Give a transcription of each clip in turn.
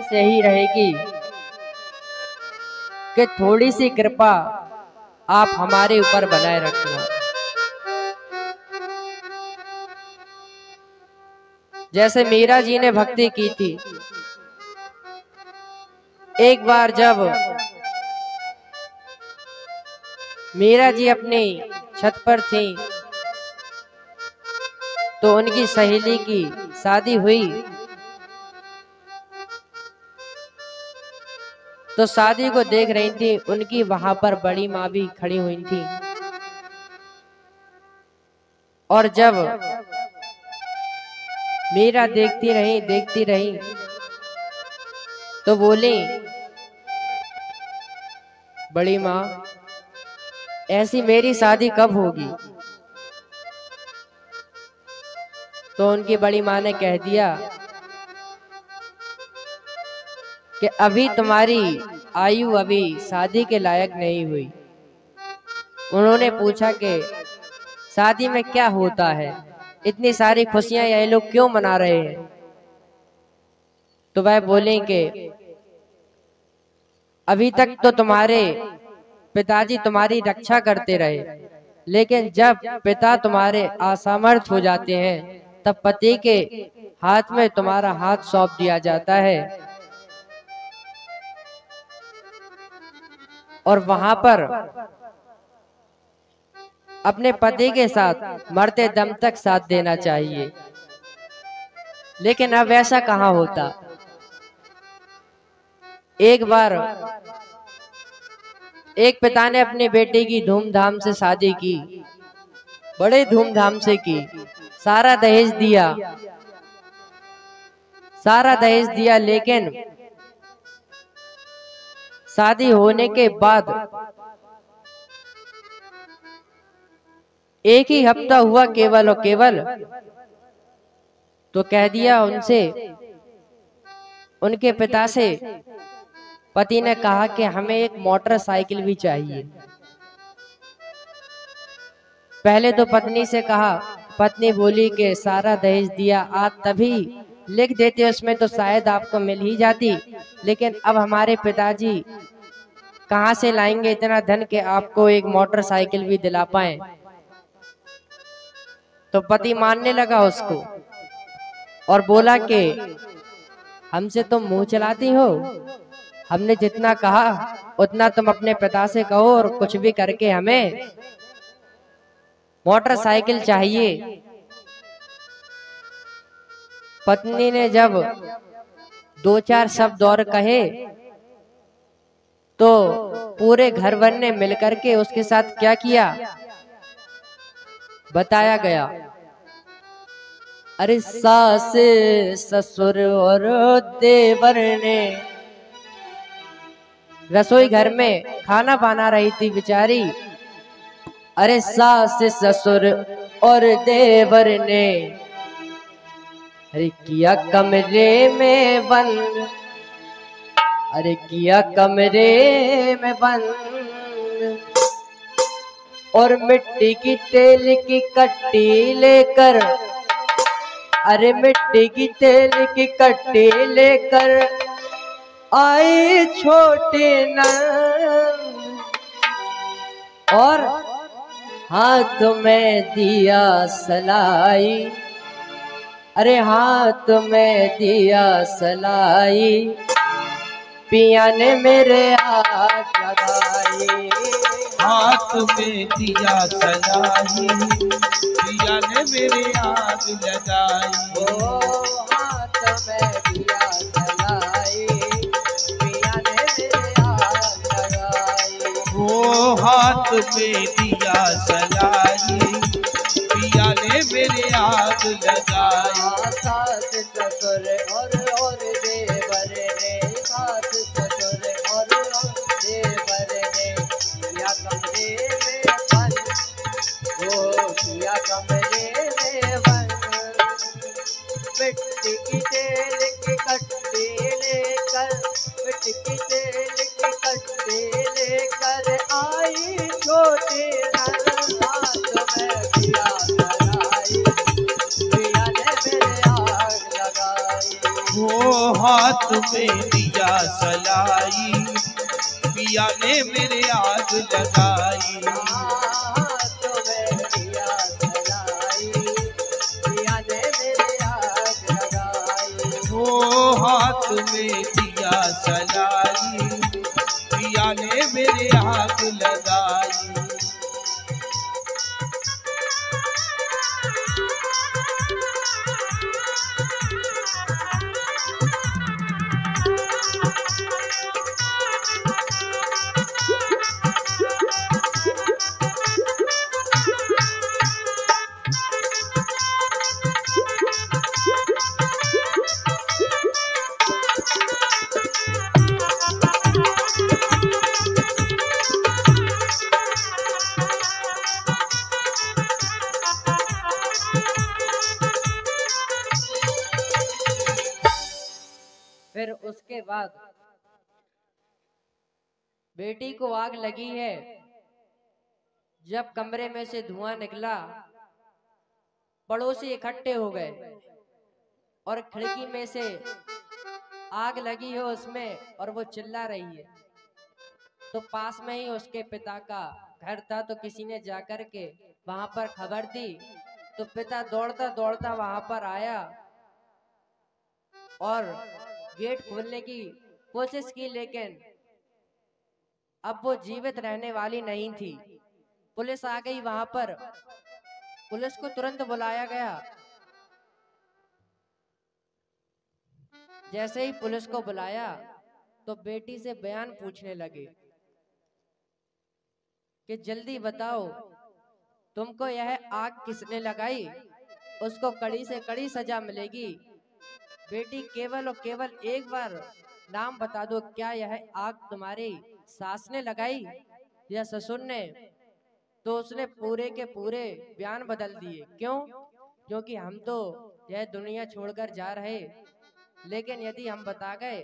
से ही रहेगी कि थोड़ी सी कृपा आप हमारे ऊपर बनाए रखना। जैसे मीरा जी ने भक्ति की थी, एक बार जब मीरा जी अपनी छत पर थी तो उनकी सहेली की शादी हुई। तो शादी को देख रही थी, उनकी वहां पर बड़ी माँ भी खड़ी हुई थी। और जब मीरा देखती रही तो बोली, बड़ी माँ ऐसी मेरी शादी कब होगी? तो उनकी बड़ी माँ ने कह दिया कि अभी तुम्हारी आयु अभी शादी के लायक नहीं हुई। उन्होंने पूछा कि शादी में क्या होता है, इतनी सारी खुशियां ये लोग क्यों मना रहे हैं? तो वह बोले कि अभी तक तो तुम्हारे पिताजी तुम्हारी रक्षा करते रहे, लेकिन जब पिता तुम्हारे असमर्थ हो जाते हैं तब पति के हाथ में तुम्हारा हाथ सौंप दिया जाता है और वहां पर अपने पति के साथ मरते दम तक साथ देना चाहिए। लेकिन अब ऐसा कहाँ होता। एक बार एक पिता ने अपने बेटे की धूमधाम से शादी की, बड़े धूमधाम से की, सारा दहेज दिया, लेकिन शादी होने के बाद एक ही हफ्ता हुआ केवल और केवल, तो कह दिया उनसे, उनके पिता से पति ने कहा कि हमें एक मोटरसाइकिल भी चाहिए। पहले तो पत्नी से कहा, पत्नी बोली कि सारा दहेज दिया, आज तभी लिख देते उसमें तो शायद आपको मिल ही जाती, लेकिन अब हमारे पिताजी कहां से लाएंगे इतना धन कि आपको एक मोटरसाइकिल भी दिला पाए। तो पति मानने लगा उसको और बोला कि हमसे तुम मुंह चलाती हो, हमने जितना कहा उतना तुम अपने पिता से कहो और कुछ भी करके हमें मोटरसाइकिल चाहिए। पत्नी ने जब 2-4 शब्द और कहे तो पूरे घर भर ने मिलकर के उसके साथ क्या किया बताया गया। अरे सास ससुर और देवर ने रसोई घर में खाना बना रही थी बेचारी। अरे सास ससुर और देवर ने अरे किया कमरे में बंद, अरे किया कमरे में बंद, और मिट्टी की तेल की कट्टी लेकर, अरे मिट्टी की तेल की कट्टी लेकर आई छोटी नंद, और हाथ में दिया सलाई, अरे हाथ में दिया सलाई, पिया ने मेरे आग लगाई, हाथ में दिया सलाई, पिया ने मेरे आग लगाई। ओ हाथ में दिया सलाई, पिया ने मेरे आग लगाई। ओ हाथ में दिया सलाई, पिया ने मेरे आग लगाई। सास ससुर और देवर ने, सास ससुर और देवर ने किया कमरे में बंद, वो किया कमरे में बंद, मिट्टी की तेल की कट्टी लेकर, मिट्टी की तेल की कट्टी लेकर आई छोटी नंद, हाथ में दिया सलाई, पिया ने मेरे आग लगाई। वो हाथ में दिया सलाई, पिया ने मेरे आग लगाई। हाथों में दिया जलाई, पिया ने मेरे आग लगाई। वो हाथ में दिया सलाई, पिया ने मेरे आग लगाई। फिर उसके बाद बेटी को आग लगी है। जब कमरे में से धुआं निकला, पड़ोसी इकट्ठे हो गए और खिड़की में से आग लगी है उसमें और वो चिल्ला रही है। तो पास में ही उसके पिता का घर था, तो किसी ने जाकर के वहां पर खबर दी। तो पिता दौड़ता दौड़ता वहां पर आया और गेट खोलने की कोशिश की, लेकिन अब वो जीवित रहने वाली नहीं थी। पुलिस आ गई वहां पर, पुलिस को तुरंत बुलाया गया। जैसे ही पुलिस को बुलाया तो बेटी से बयान पूछने लगे कि जल्दी बताओ, तुमको यह आग किसने लगाई, उसको कड़ी से कड़ी सजा मिलेगी। बेटी केवल और केवल एक बार नाम बता दो, क्या यह आग तुम्हारी सास ने लगाई या ससुर ने? तो उसने पूरे के पूरे बयान बदल दिए। क्यों? क्योंकि हम तो यह दुनिया छोड़कर जा रहे, लेकिन यदि हम बता गए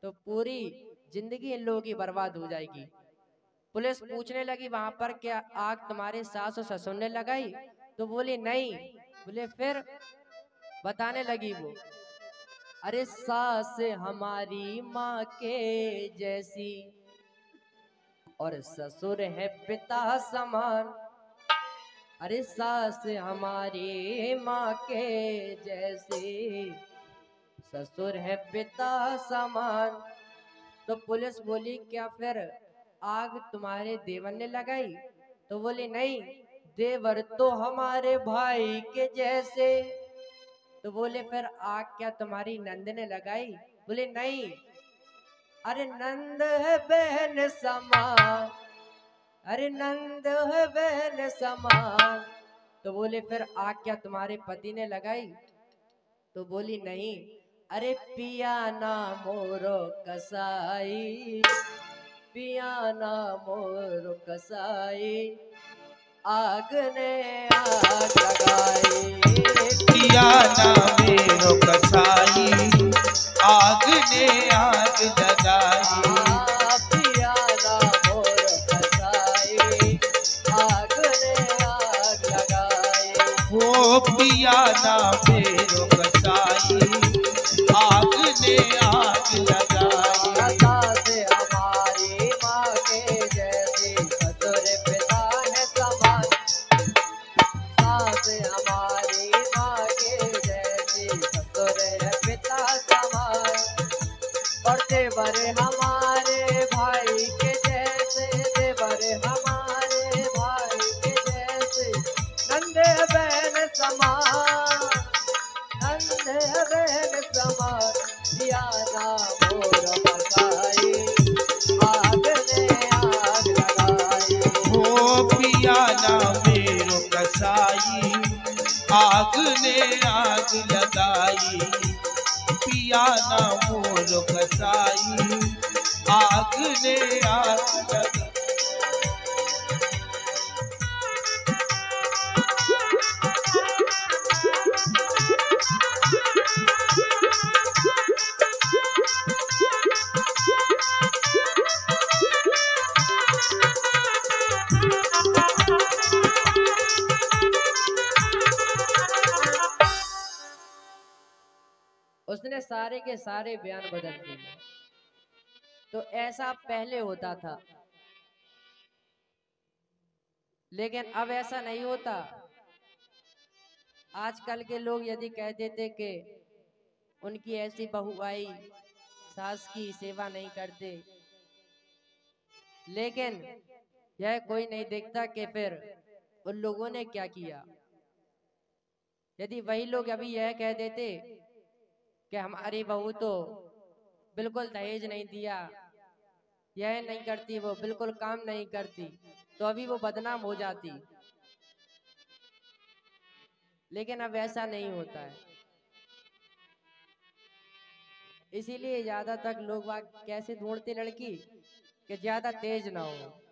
तो पूरी जिंदगी इन लोगों की बर्बाद हो जाएगी। पुलिस पूछने लगी वहां पर, क्या आग तुम्हारे सास और ससुर ने लगाई? तो बोली नहीं। बोले फिर? बताने लगी वो, अरे सास हमारी माँ के जैसी और ससुर है पिता समान। अरे सास हमारी माँ के जैसी, ससुर है पिता समान। तो पुलिस बोली, क्या फिर आग तुम्हारे देवर ने लगाई? तो बोली नहीं, देवर तो हमारे भाई के जैसे। तो बोले फिर आग क्या तुम्हारी नंद ने लगाई? बोले नहीं, अरे नंद है बहन समान, अरे नंद है बहन समान। तो बोले फिर आग क्या तुम्हारे पति ने लगाई? तो बोली नहीं, अरे पिया ना मोरो कसाई, पिया ना मोरो कसाई, आग ने आग लगाई। पिया ना मेरो कसाई, आग ने आग लगाई। पिया ना मोरो कसाई, आग ने आग लगाई। वो पिया ना मेरो कसाई, आग ने आग लगाई। सास हमारी माँ के जैसी, ससुर पिता है समान। सास हमारी माँ के जैसी, ससुर है पिता समान। और देवर हमारे भाई के जैसे, देवर हमारे भाई के जैसे, नंद बहन समान, नंद बहन समान। पिया ना मोर कसाई, आग ने आग लगाई। वो पिया ना मेरो कसाई, आग ने आग लगाई। पिया ना मोर कसाई, आग ने आग लगाई। उसने सारे के सारे बयान बदल दिए। तो ऐसा पहले होता था, लेकिन अब ऐसा नहीं होता। आजकल के लोग यदि कह देते कि उनकी ऐसी बहू आई, सास की सेवा नहीं करते, लेकिन यह कोई नहीं देखता कि फिर उन लोगों ने क्या किया। यदि वही लोग अभी यह कह देते कि हमारी बहू तो बिल्कुल दहेज नहीं दिया, यह नहीं करती, वो बिल्कुल काम नहीं करती, तो अभी वो बदनाम हो जाती। लेकिन अब ऐसा नहीं होता है। इसीलिए ज्यादातर लोग कैसे ढूंढते लड़की कि ज्यादा तेज ना हो,